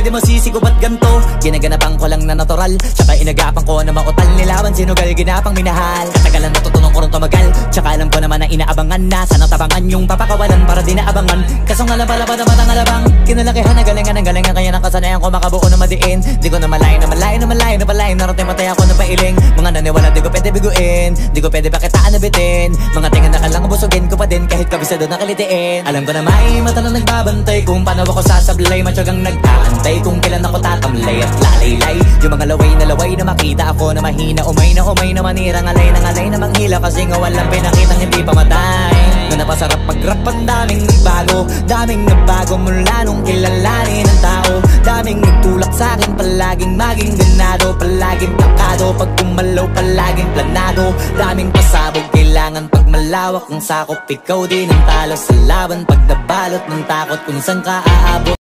di masisi ko ba't ganto? Ginaganapan ko lang na natural, tsaka inagapan ko na mautal. Nilawan sinugal, ginapang minahal. Katagalan natutunan ko rin tumagal, tsaka alam ko naman na inaabangan na. Sana tabangan yung papakawalan para di naabangan. Kaso nga lang pala ba naman ang alabang kinalakihan na galingan ng galingan, kaya nakasanayan ko makabuo na madiin. Di ko na malayo na malayo na malayo na malayo. Narating matay ako ng pailing. Mga naniwala di ko pwede biguin, di ko pwede pakitaan na bitin. Mga tingan na kalang busugin ko pa din kahit kabisado na kalitiin. Alam ko na may mata na nagbabantay kung paano ako sasablay. Matyagang nag-aantay kung kailan ako tatamlay at lalaylay. Yung mga laway na makita ako na mahina. Umay na manira, ngalay na manghila. Kasi nga walang pinakitang hindi pamatay. Na napasarap mag-rap, ang daming nagbago mula nung kilalanin ang tao. Daming nagtulak sa'kin, palaging maging ganado, palaging plakado. Pag kumalaw, palaging planado. Daming pasabog, kailangan pag malawak ang sakop. Ikaw din ang talo sa laban, pag nabalot ng takot kung saan ka aabot.